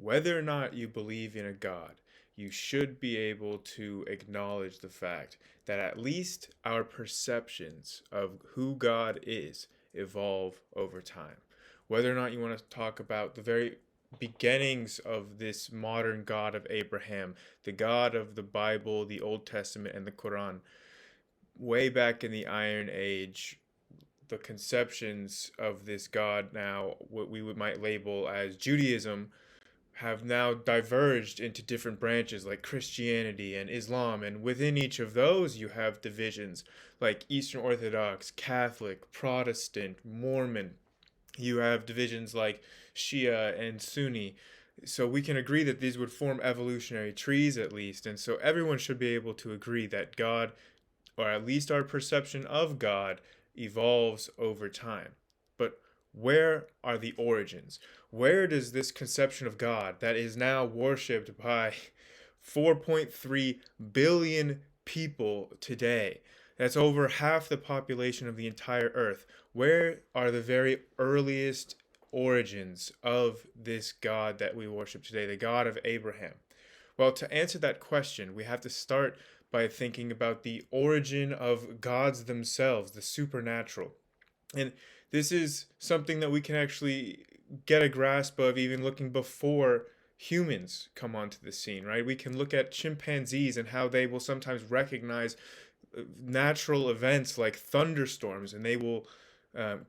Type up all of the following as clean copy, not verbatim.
whether or not you believe in a God, you should be able to acknowledge the fact that at least our perceptions of who God is evolve over time. Whether or not you want to talk about the very beginnings of this modern God of Abraham, the God of the Bible, the Old Testament, and the Quran, way back in the Iron Age, the conceptions of this God now, what we might label as Judaism, have now diverged into different branches like Christianity and Islam. And within each of those, you have divisions like Eastern Orthodox, Catholic, Protestant, Mormon. You have divisions like Shia and Sunni. So we can agree that these would form evolutionary trees at least. And so everyone should be able to agree that God, or at least our perception of God, evolves over time. But where are the origins? Where does this conception of God that is now worshipped by 4.3 billion people today? That's over half the population of the entire earth. Where are the very earliest origins of this God that we worship today, the God of Abraham? Well, to answer that question, we have to start by thinking about the origin of gods themselves, the supernatural. And this is something that we can actually get a grasp of even looking before humans come onto the scene, right? We can look at chimpanzees and how they will sometimes recognize natural events like thunderstorms, and they will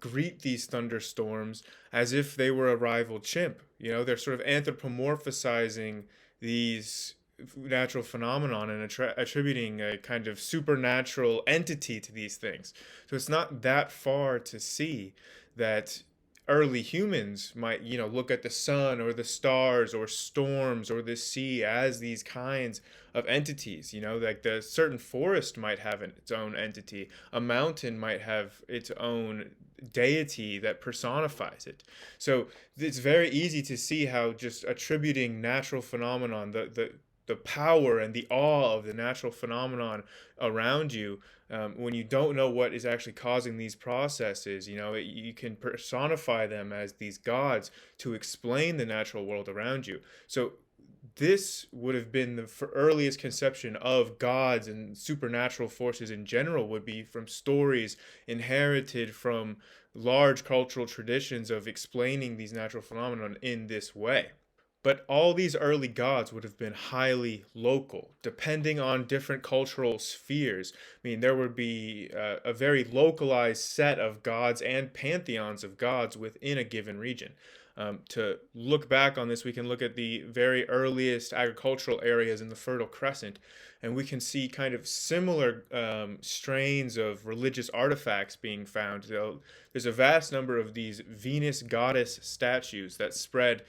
greet these thunderstorms as if they were a rival chimp. They're sort of anthropomorphizing these natural phenomenon and attributing a kind of supernatural entity to these things. So it's not that far to see that early humans might, look at the sun or the stars or storms or the sea as these kinds of entities. Like the certain forest might have its own entity, a mountain might have its own deity that personifies it. So it's very easy to see how just attributing natural phenomenon, the power and the awe of the natural phenomenon around you, when you don't know what is actually causing these processes, you can personify them as these gods to explain the natural world around you. So this would have been the earliest conception of gods and supernatural forces in general, would be from stories inherited from large cultural traditions of explaining these natural phenomena in this way. But all these early gods would have been highly local, depending on different cultural spheres. I mean, there would be a very localized set of gods and pantheons of gods within a given region. To look back on this, we can look at the very earliest agricultural areas in the Fertile Crescent, and we can see kind of similar strains of religious artifacts being found. There's a vast number of these Venus goddess statues that spread,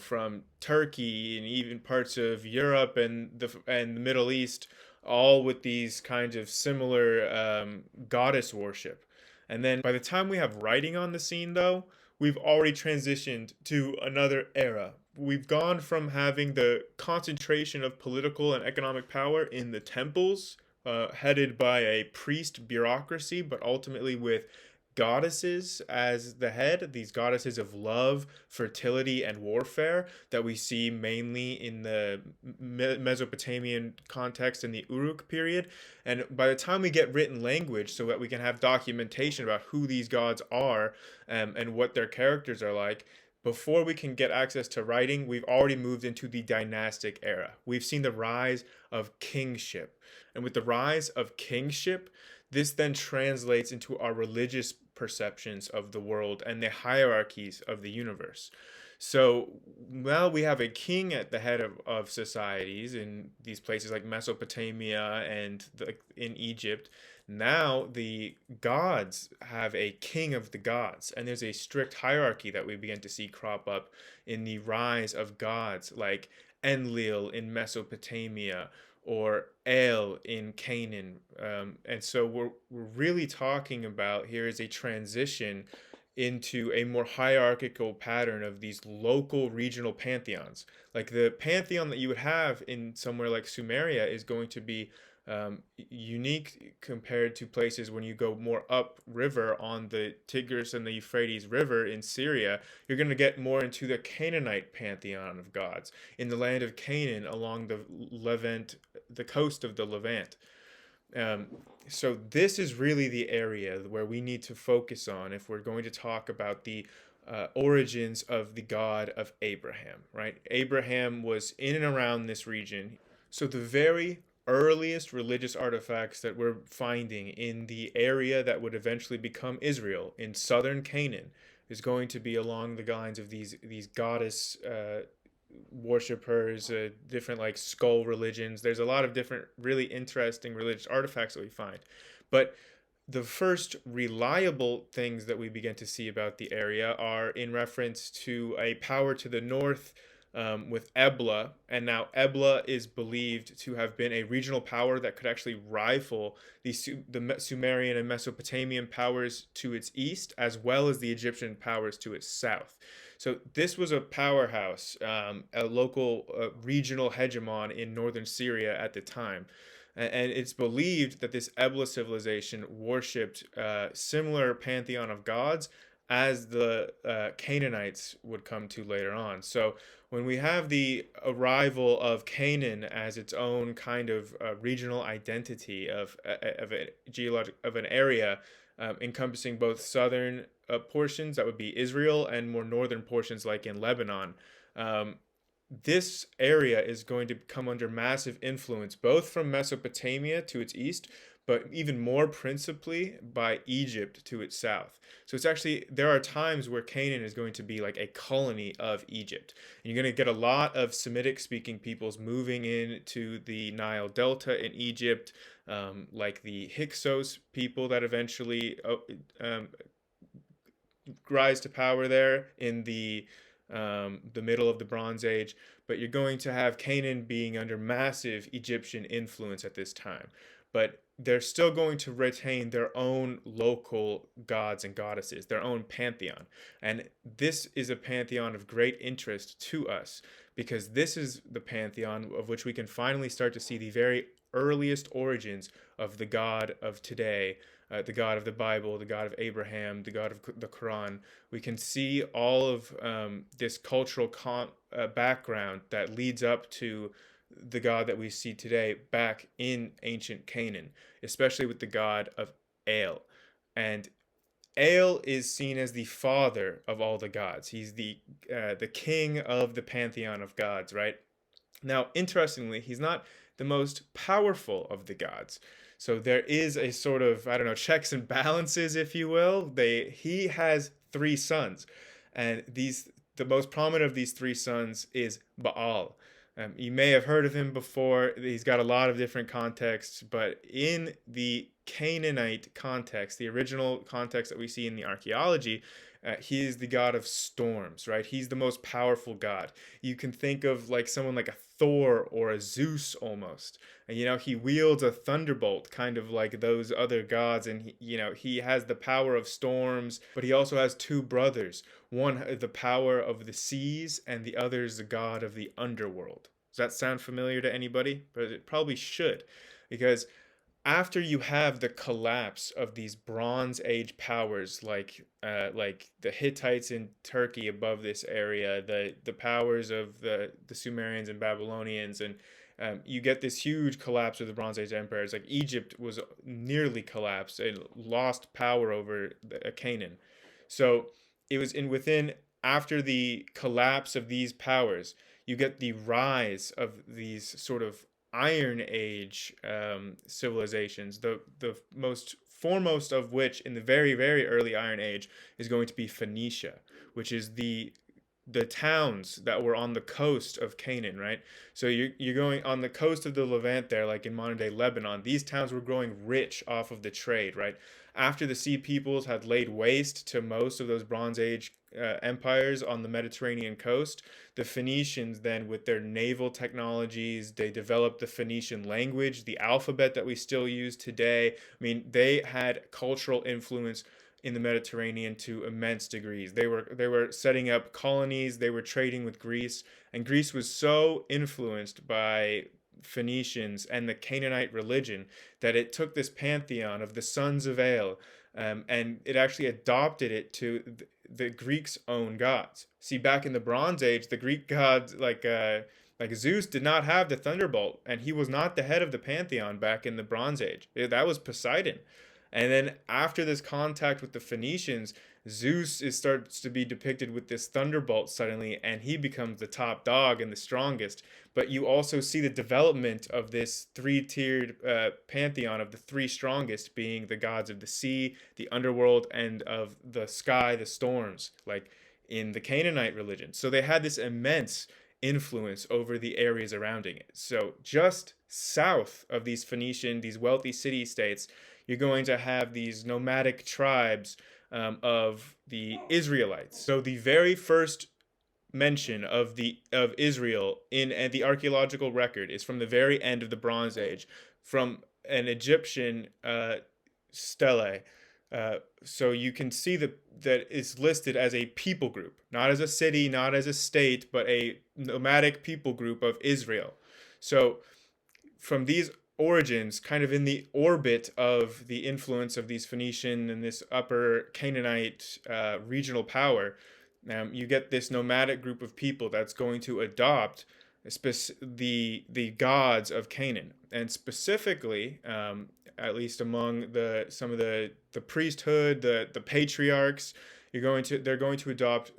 from Turkey and even parts of Europe and the Middle East, all with these kinds of similar goddess worship. And then by the time we have writing on the scene, though, we've already transitioned to another era. We've gone from having the concentration of political and economic power in the temples, headed by a priest bureaucracy, but ultimately with goddesses as the head, these goddesses of love, fertility, and warfare that we see mainly in the Mesopotamian context in the Uruk period. And by the time we get written language so that we can have documentation about who these gods are, and what their characters are like, before we can get access to writing, we've already moved into the dynastic era. We've seen the rise of kingship. And with the rise of kingship, this then translates into our religious perceptions of the world and the hierarchies of the universe. So now we have a king at the head of societies in these places like Mesopotamia and in Egypt. Now the gods have a king of the gods, and there's a strict hierarchy that we begin to see crop up in the rise of gods like Enlil in Mesopotamia or El in Canaan. And so we're really talking about here is a transition into a more hierarchical pattern of these local regional pantheons. Like the pantheon that you would have in somewhere like Sumeria is going to be unique compared to places when you go more upriver on the Tigris and the Euphrates River in Syria. You're going to get more into the Canaanite pantheon of gods in the land of Canaan along the Levant, the coast of the Levant. Um, so this is really the area where we need to focus on if we're going to talk about the origins of the God of Abraham, right? Abraham was in and around this region. So the very earliest religious artifacts that we're finding in the area that would eventually become Israel in southern Canaan is going to be along the lines of these goddess worshippers, different like skull religions. There's a lot of different really interesting religious artifacts that we find. But the first reliable things that we begin to see about the area are in reference to a power to the north with Ebla. And now Ebla is believed to have been a regional power that could actually rival the Sumerian and Mesopotamian powers to its east, as well as the Egyptian powers to its south. So this was a powerhouse, a local regional hegemon in northern Syria at the time. And it's believed that this Ebla civilization worshipped similar pantheon of gods as the Canaanites would come to later on. So when we have the arrival of Canaan as its own kind of regional identity of a of an area encompassing both southern portions, that would be Israel, and more northern portions like in Lebanon. This area is going to come under massive influence both from Mesopotamia to its east, but even more principally by Egypt to its south. So it's actually, there are times where Canaan is going to be like a colony of Egypt. And you're going to get a lot of Semitic speaking peoples moving into the Nile Delta in Egypt, like the Hyksos people that eventually rise to power there in the middle of the Bronze Age, but you're going to have Canaan being under massive Egyptian influence at this time. But they're still going to retain their own local gods and goddesses, their own pantheon. And this is a pantheon of great interest to us because this is the pantheon of which we can finally start to see the very earliest origins of the God of today, the God of the Bible, the God of Abraham, the God of the Quran. We can see all of this cultural background that leads up to the God that we see today back in ancient Canaan, especially with the God of El. And El is seen as the father of all the gods. He's the king of the pantheon of gods, right? Now, interestingly, he's not the most powerful of the gods. So there is a sort of, I don't know, checks and balances, if you will. He has three sons, and the most prominent of these three sons is Baal. You may have heard of him before. He's got a lot of different contexts, but in the Canaanite context, the original context that we see in the archaeology, he is the god of storms, right? He's the most powerful god. You can think of like someone like a Thor or a Zeus almost. And he wields a thunderbolt, kind of like those other gods, and he has the power of storms, but he also has two brothers. One, the power of the seas, and the other is the god of the underworld. Does that sound familiar to anybody? But it probably should, because after you have the collapse of these Bronze Age powers, like the Hittites in Turkey above this area, the powers of the Sumerians and Babylonians, and you get this huge collapse of the Bronze Age empires. Like Egypt was nearly collapsed and lost power over Canaan. So it was within after the collapse of these powers, you get the rise of these sort of Iron Age civilizations. The most foremost of which in the very very early Iron Age is going to be Phoenicia, which is the towns that were on the coast of Canaan, right? So you're going on the coast of the Levant there, like in modern day Lebanon. These towns were growing rich off of the trade, right? After the Sea Peoples had laid waste to most of those Bronze Age empires on the Mediterranean coast, the Phoenicians then, with their naval technologies, they developed the Phoenician language, the alphabet that we still use today. I mean, they had cultural influence in the Mediterranean to immense degrees. They were setting up colonies, they were trading with Greece, and Greece was so influenced by Phoenicians and the Canaanite religion, that it took this pantheon of the sons of El, and it actually adopted it to the Greeks' own gods. See, back in the Bronze Age, the Greek gods like Zeus did not have the thunderbolt, and he was not the head of the pantheon back in the Bronze Age. That was Poseidon. And then after this contact with the Phoenicians, starts to be depicted with this thunderbolt suddenly, and he becomes the top dog and the strongest. But you also see the development of this three-tiered pantheon of the three strongest being the gods of the sea, the underworld, and of the sky, the storms, like in the Canaanite religion. So they had this immense influence over the areas surrounding it. So just south of these wealthy city-states, you're going to have these nomadic tribes of the Israelites. So the very first mention of Israel in the archaeological record is from the very end of the Bronze Age, from an Egyptian stele. So you can see that it's listed as a people group, not as a city, not as a state, but a nomadic people group of Israel. So from these origins, kind of in the orbit of the influence of these Phoenician and this upper Canaanite regional power, you get this nomadic group of people that's going to adopt the gods of Canaan, and specifically, at least among some of the priesthood, the patriarchs, they're going to adopt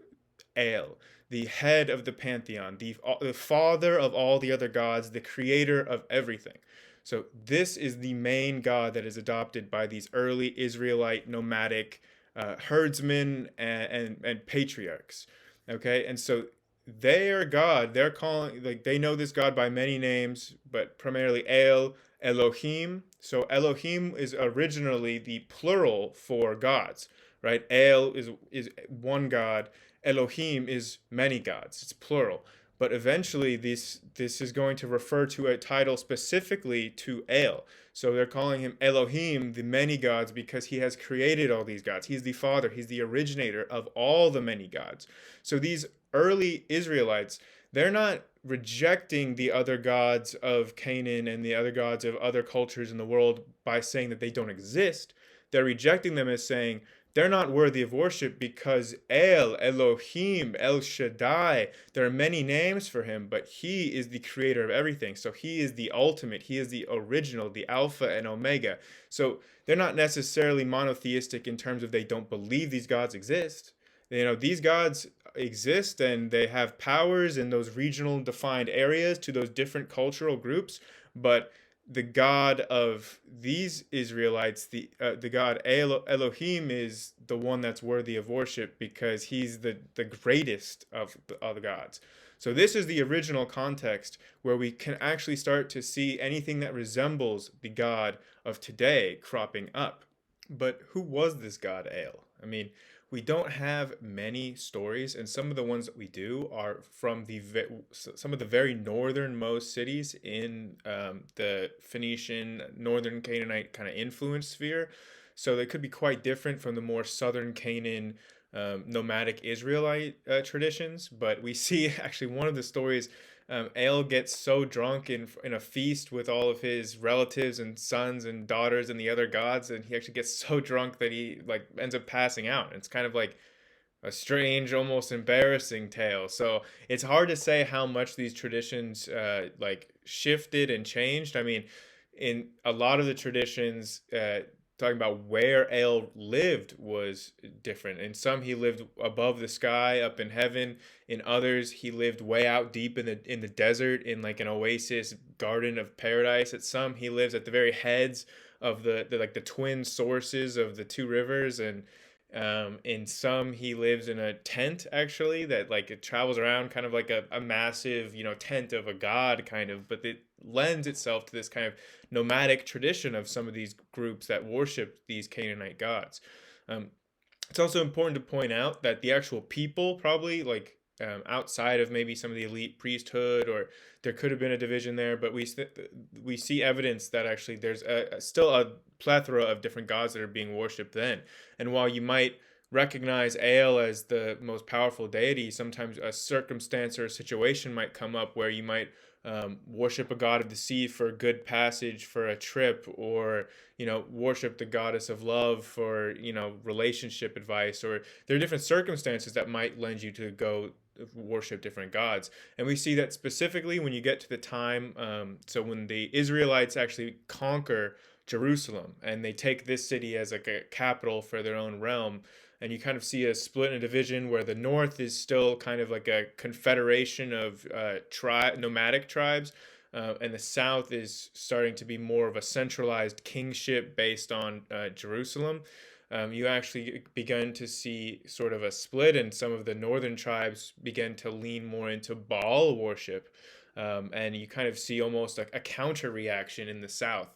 El, the head of the pantheon, the father of all the other gods, the creator of everything. So this is the main god that is adopted by these early Israelite nomadic herdsmen and patriarchs. Okay, and so their god, they're calling, like, they know this god by many names, but primarily El, Elohim. So Elohim is originally the plural for gods, right? El is one god. Elohim is many gods. It's plural. But eventually this is going to refer to a title specifically to El. So they're calling him Elohim, the many gods, because he has created all these gods. He's the father, he's the originator of all the many gods. So these early Israelites, they're not rejecting the other gods of Canaan and the other gods of other cultures in the world by saying that they don't exist. They're rejecting them as saying, they're not worthy of worship because El, Elohim, El Shaddai, there are many names for him, but he is the creator of everything. So he is the ultimate, he is the original, the Alpha and Omega. So they're not necessarily monotheistic in terms of they don't believe these gods exist. These gods exist and they have powers in those regional defined areas to those different cultural groups, but the God of these Israelites, the God Elohim, is the one that's worthy of worship because he's the greatest of the gods. So this is the original context where we can actually start to see anything that resembles the God of today cropping up. But who was this God El? I mean, we don't have many stories, and some of the ones that we do are from some of the very northernmost cities in the Phoenician, northern Canaanite kind of influence sphere. So they could be quite different from the more southern Canaan nomadic Israelite traditions. But we see actually one of the stories. El gets so drunk in a feast with all of his relatives and sons and daughters and the other gods, and he actually gets so drunk that he like ends up passing out. It's kind of like a strange, almost embarrassing tale. So it's hard to say how much these traditions like shifted and changed. I mean, in a lot of the traditions, talking about where El lived was different. In some, he lived above the sky, up in heaven. In others, he lived way out deep in the desert, in like an oasis garden of paradise. At some, he lives at the very heads of the twin sources of the two rivers. And in some, he lives in a tent, actually, that like it travels around, kind of like a massive tent of a god, kind of. But it lends itself to this kind of nomadic tradition of some of these groups that worship these Canaanite gods. It's also important to point out that the actual people, probably like outside of maybe some of the elite priesthood, or there could have been a division there, but we see evidence that actually there's still a plethora of different gods that are being worshipped then. And while you might recognize El as the most powerful deity, sometimes a circumstance or a situation might come up where you might worship a god of the sea for good passage for a trip, or worship the goddess of love for relationship advice, or there are different circumstances that might lend you to go worship different gods. And we see that specifically when you get to the time, so when the Israelites actually conquer Jerusalem and they take this city as like a capital for their own realm, and you kind of see a split and a division where the north is still kind of like a confederation of nomadic tribes, and the south is starting to be more of a centralized kingship based on Jerusalem. You actually began to see sort of a split, and some of the northern tribes began to lean more into Baal worship. And you kind of see almost like a counter reaction in the south,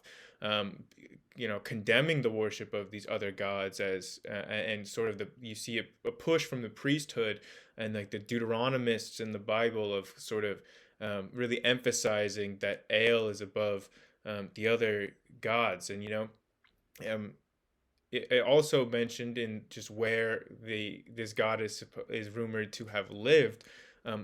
condemning the worship of these other gods as and sort of you see a push from the priesthood and like the Deuteronomists in the Bible of sort of really emphasizing that El is above the other gods. And um, it also mentioned in just where this god is rumored to have lived.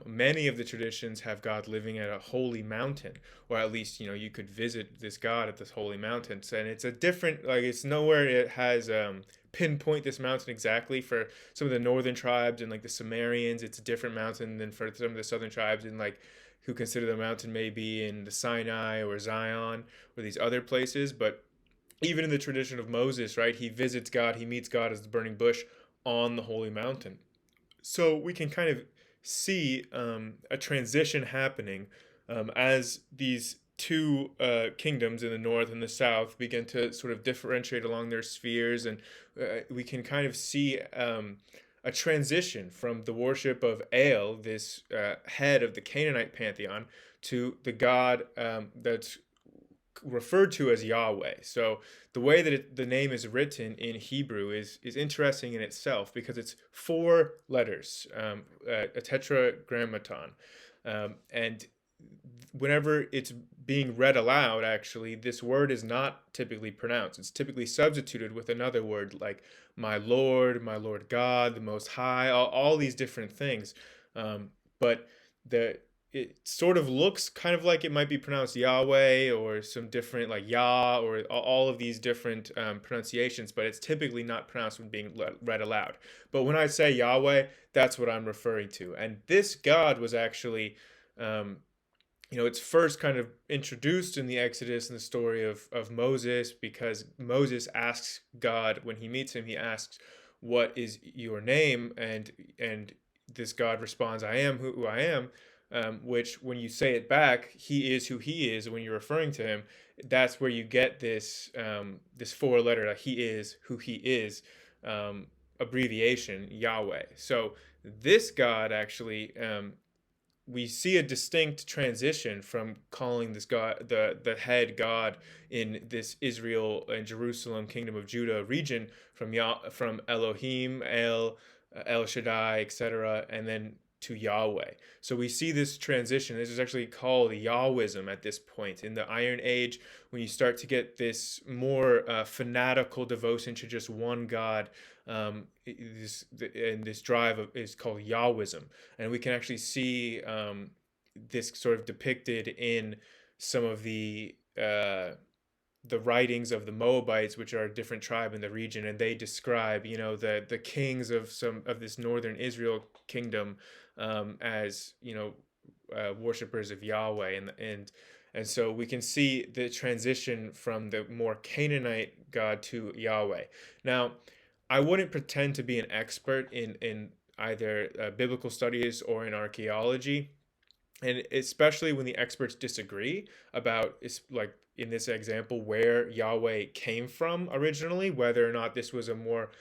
Many of the traditions have God living at a holy mountain, or at least you could visit this God at this holy mountain. And it's a different, like, it's nowhere it has pinpoint this mountain exactly. For some of the northern tribes and like the Sumerians, it's a different mountain than for some of the southern tribes, and like who consider the mountain maybe in the Sinai or Zion or these other places. But even in the tradition of Moses, right, he visits God, he meets God as the burning bush on the holy mountain. So we can kind of see a transition happening as these two kingdoms in the north and the south begin to sort of differentiate along their spheres. And we can kind of see a transition from the worship of El, this head of the Canaanite pantheon, to the god that's referred to as Yahweh. So the way that the name is written in Hebrew is interesting in itself, because it's four letters, a tetragrammaton, and whenever it's being read aloud, actually, this word is not typically pronounced. It's typically substituted with another word like my Lord God, the Most High, all these different things. But it sort of looks kind of like it might be pronounced Yahweh or some different like Yah, or all of these different pronunciations, but it's typically not pronounced when being read aloud. But when I say Yahweh, that's what I'm referring to. And this God was actually, it's first kind of introduced in the Exodus in the story of Moses, because Moses asks God when he meets him, he asks, "What is your name?" And this God responds, "I am who I am." Which, when you say it back, he is who he is. When you're referring to him, that's where you get this this four-letter he is who he is abbreviation, Yahweh. So this God actually, we see a distinct transition from calling this God the head God in this Israel and Jerusalem kingdom of Judah region from Elohim, El Shaddai, etc., and then to Yahweh. So we see this transition. This is actually called Yahwism at this point. In the Iron Age, when you start to get this more fanatical devotion to just one God, this drive is called Yahwism. And we can actually see this sort of depicted in some of the writings of the Moabites, which are a different tribe in the region, and they describe, the kings of some of this northern Israel kingdom as worshippers of Yahweh, and so we can see the transition from the more Canaanite God to Yahweh. Now, I wouldn't pretend to be an expert in either biblical studies or in archaeology, and especially when the experts disagree about, like in this example, where Yahweh came from originally, whether or not this was a more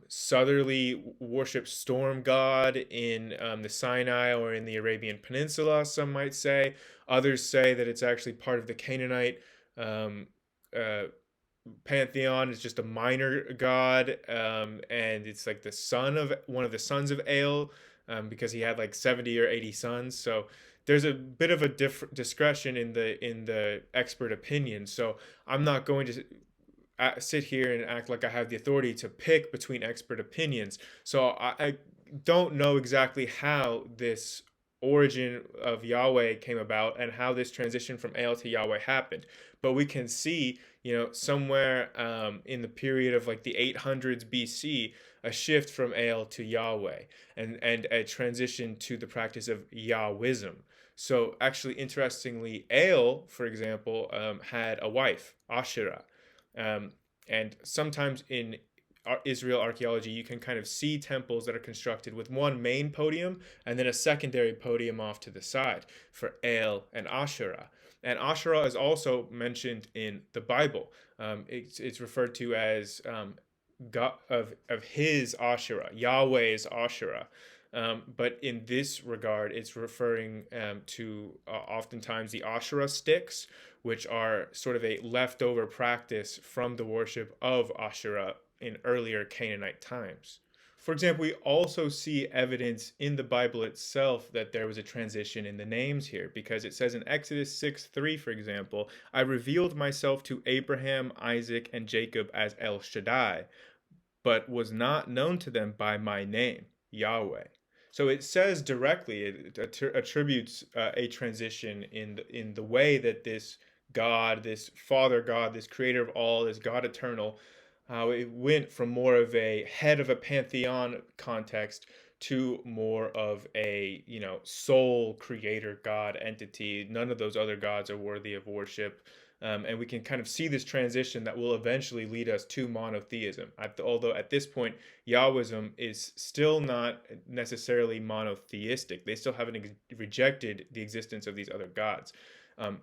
southerly worship storm god in the Sinai or in the Arabian Peninsula, some might say. Others say that it's actually part of the Canaanite uh, pantheon. It's just a minor god, and it's like the son of one of the sons of El, because he had like 70 or 80 sons. So there's a bit of a discretion in the expert opinion. So I'm not going to sit here and act like I have the authority to pick between expert opinions. So I don't know exactly how this origin of Yahweh came about and how this transition from El to Yahweh happened. But we can see, somewhere in the period of like the 800s BC, a shift from El to Yahweh, and a transition to the practice of Yahwism. So actually, interestingly, El, for example, had a wife, Asherah. Um, and sometimes in Israel archaeology, you can kind of see temples that are constructed with one main podium and then a secondary podium off to the side for El and Asherah. And Asherah is also mentioned in the Bible. It's referred to as God of his Asherah, Yahweh's Asherah. But in this regard, it's referring to oftentimes the Asherah sticks, which are sort of a leftover practice from the worship of Asherah in earlier Canaanite times. For example, we also see evidence in the Bible itself that there was a transition in the names here, because it says in Exodus 6:3, for example, I revealed myself to Abraham, Isaac, and Jacob as El Shaddai, but was not known to them by my name, Yahweh. So it says directly, it attributes a transition in the way that this God, this Father God, this Creator of all, this God eternal, how it went from more of a head of a pantheon context to more of a sole creator God entity. None of those other gods are worthy of worship. And we can kind of see this transition that will eventually lead us to monotheism. Although at this point, Yahwism is still not necessarily monotheistic. They still haven't rejected the existence of these other gods.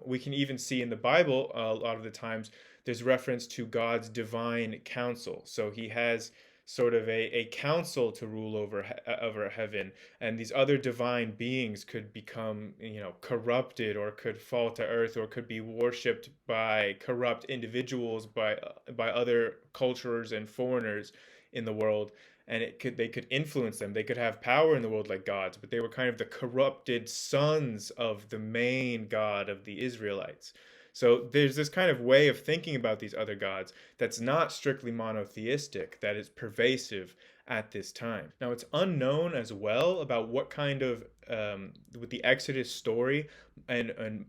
We can even see in the Bible, a lot of the times, there's reference to God's divine counsel. So he has sort of a council to rule over heaven, and these other divine beings could become corrupted, or could fall to earth, or could be worshipped by corrupt individuals, by other cultures and foreigners in the world. And they could influence them. They could have power in the world like gods, but they were kind of the corrupted sons of the main God of the Israelites. So there's this kind of way of thinking about these other gods that's not strictly monotheistic, that is pervasive at this time. Now, it's unknown as well about what kind of with the Exodus story, and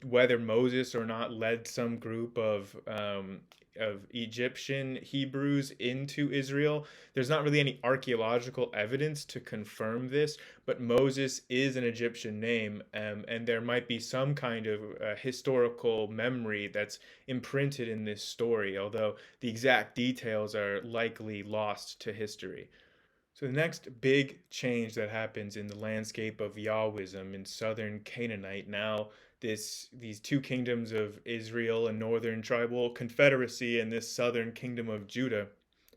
whether Moses or not led some group of Egyptian Hebrews into Israel. There's not really any archaeological evidence to confirm this, but Moses is an Egyptian name, and there might be some kind of historical memory that's imprinted in this story, although the exact details are likely lost to history. So the next big change that happens in the landscape of Yahwism in southern Canaanite, now these two kingdoms of Israel and northern tribal confederacy and this southern kingdom of Judah,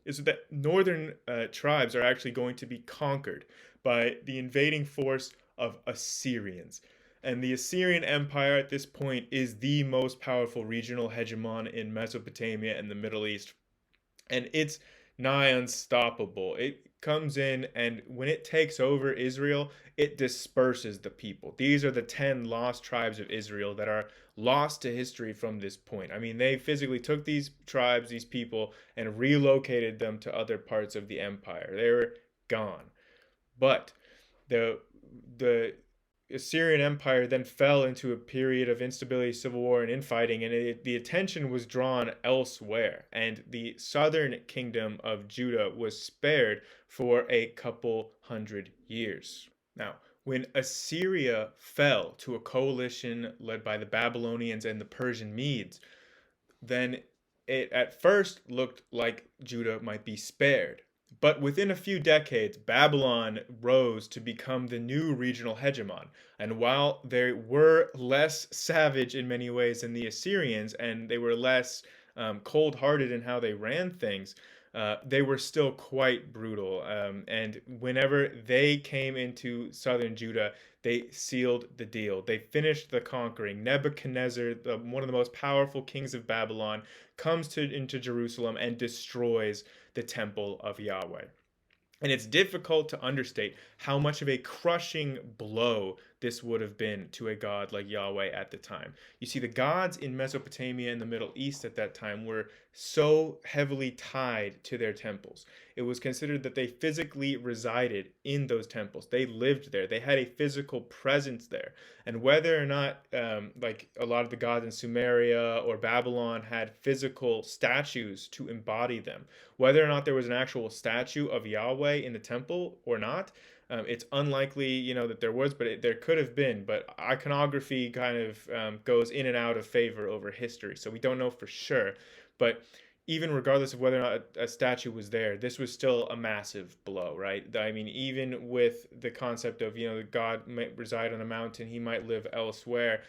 is that northern tribes are actually going to be conquered by the invading force of Assyrians. And the Assyrian Empire at this point is the most powerful regional hegemon in Mesopotamia and the Middle East. And it's nigh unstoppable. It comes in, and when it takes over Israel, it disperses the people. These are the 10 lost tribes of Israel that are lost to history from this point. I mean, they physically took these tribes, these people, and relocated them to other parts of the empire. They were gone. But the Assyrian Empire then fell into a period of instability, civil war, and infighting, and the attention was drawn elsewhere. And the southern kingdom of Judah was spared for a couple hundred years. Now, when Assyria fell to a coalition led by the Babylonians and the Persian Medes, then it at first looked like Judah might be spared. But within a few decades, Babylon rose to become the new regional hegemon. And while they were less savage in many ways than the Assyrians, and they were less cold-hearted in how they ran things, they were still quite brutal. And whenever they came into southern Judah, they sealed the deal. They finished the conquering. Nebuchadnezzar, one of the most powerful kings of Babylon, comes into Jerusalem and destroys the temple of Yahweh. And it's difficult to understate how much of a crushing blow this would have been to a god like Yahweh at the time. You see, the gods in Mesopotamia and the Middle East at that time were so heavily tied to their temples. It was considered that they physically resided in those temples. They lived there. They had a physical presence there. And whether or not, like a lot of the gods in Sumeria or Babylon had physical statues to embody them, whether or not there was an actual statue of Yahweh in the temple or not, it's unlikely, that there was, but there could have been. But iconography kind of goes in and out of favor over history, so we don't know for sure. But even regardless of whether or not a statue was there, this was still a massive blow, right? I mean, even with the concept of, God might reside on a mountain, he might live elsewhere.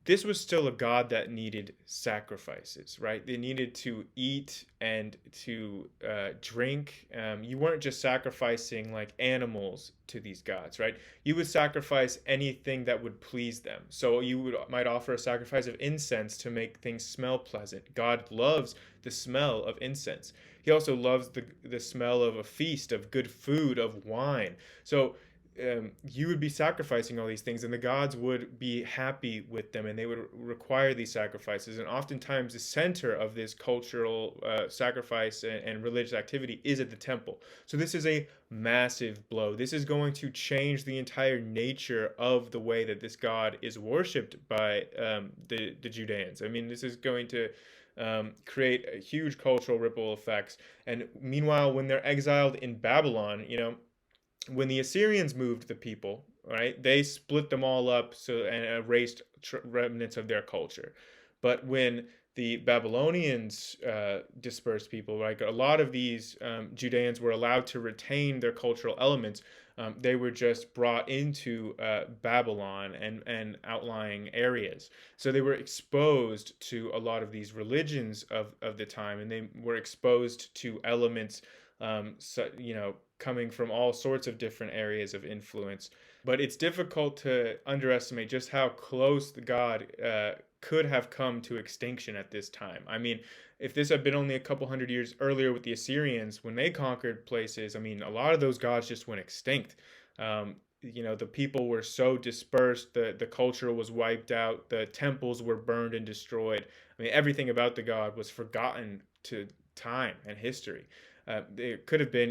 This was still a god that needed sacrifices, right? They needed to eat and to drink. You weren't just sacrificing like animals to these gods, right? You would sacrifice anything that would please them. So might offer a sacrifice of incense to make things smell pleasant. God loves the smell of incense. He also loves the smell of a feast, of good food, of wine. So you would be sacrificing all these things, and the gods would be happy with them, and they would require these sacrifices. And oftentimes the center of this cultural sacrifice and religious activity is at the temple. So this is a massive blow. This is going to change the entire nature of the way that this god is worshipped by the Judeans. I mean, this is going to create a huge cultural ripple effects. And meanwhile, when they're exiled in Babylon, when the Assyrians moved the people, right, they split them all up and erased remnants of their culture. But when the Babylonians dispersed people, right, a lot of these Judeans were allowed to retain their cultural elements. They were just brought into Babylon and outlying areas. So they were exposed to a lot of these religions of the time, and they were exposed to elements coming from all sorts of different areas of influence. But it's difficult to underestimate just how close the god could have come to extinction at this time. I mean, if this had been only a couple hundred years earlier with the Assyrians, when they conquered places, I mean, a lot of those gods just went extinct. The people were so dispersed, the culture was wiped out, the temples were burned and destroyed. I mean, everything about the god was forgotten to time and history. It could have been,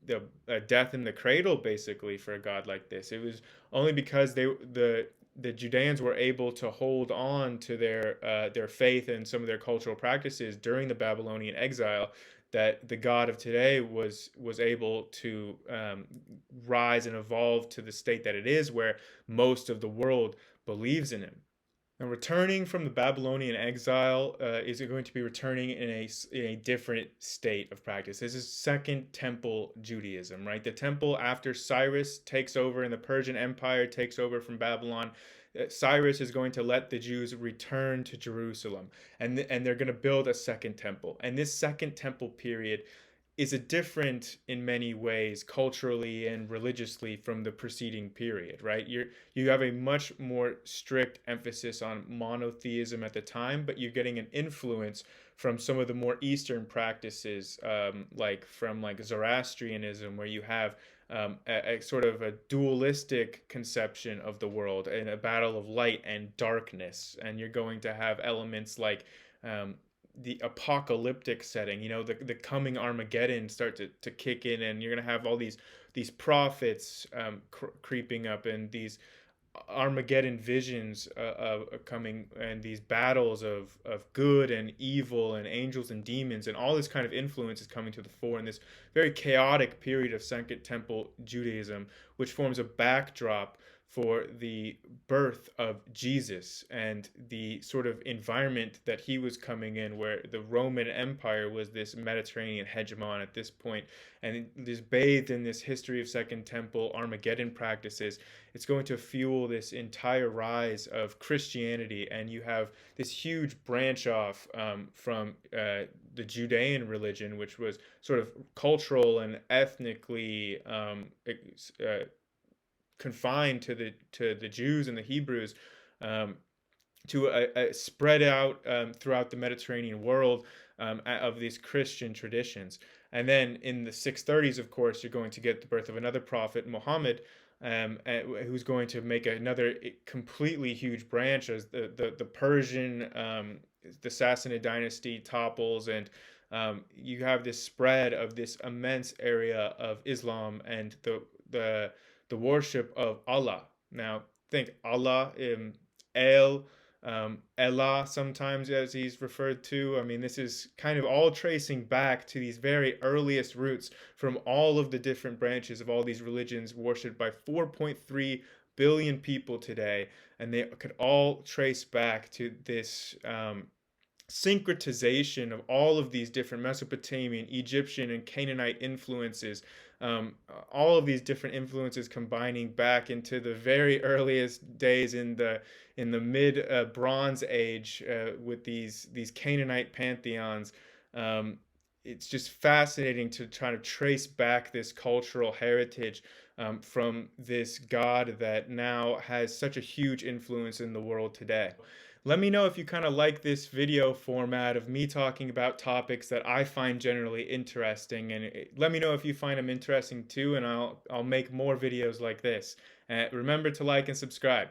the death in the cradle, basically, for a god like this. It was only because the Judeans were able to hold on to their faith and some of their cultural practices during the Babylonian exile that the God of today was able to rise and evolve to the state that it is, where most of the world believes in him. And returning from the Babylonian exile is going to be returning in a different state of practice. This is Second Temple Judaism, right? The temple, after Cyrus takes over and the Persian Empire takes over from Babylon, Cyrus is going to let the Jews return to Jerusalem, and they're going to build a second temple. And this Second Temple period is a different in many ways culturally and religiously from the preceding period, right? You have a much more strict emphasis on monotheism at the time, but you're getting an influence from some of the more Eastern practices, like Zoroastrianism, where you have a sort of a dualistic conception of the world and a battle of light and darkness. And you're going to have elements like the apocalyptic setting, the coming Armageddon start to kick in, and you're going to have all these prophets creeping up, and these Armageddon visions coming, and these battles of good and evil and angels and demons, and all this kind of influence is coming to the fore in this very chaotic period of Second Temple Judaism, which forms a backdrop for the birth of Jesus and the sort of environment that he was coming in, where the Roman Empire was this Mediterranean hegemon at this point, and is bathed in this history of Second Temple Armageddon practices. It's going to fuel this entire rise of Christianity, and you have this huge branch off from the Judean religion, which was sort of cultural and ethnically confined to the Jews and the Hebrews, to a spread out throughout the Mediterranean world of these Christian traditions. And then in the 630s, of course, you're going to get the birth of another prophet, Muhammad, who's going to make another completely huge branch as the Persian, the Sassanid dynasty topples, and you have this spread of this immense area of Islam and the the worship of Allah. Now, think Allah, El, Elah, sometimes as he's referred to. I mean, this is kind of all tracing back to these very earliest roots from all of the different branches of all these religions worshipped by 4.3 billion people today. And they could all trace back to this syncretization of all of these different Mesopotamian, Egyptian, and Canaanite influences, all of these different influences combining back into the very earliest days in the mid Bronze Age with these Canaanite pantheons. It's just fascinating to try to trace back this cultural heritage from this God that now has such a huge influence in the world today. Let me know if you kind of like this video format of me talking about topics that I find generally interesting, and let me know if you find them interesting too, and I'll make more videos like this. Remember to like and subscribe.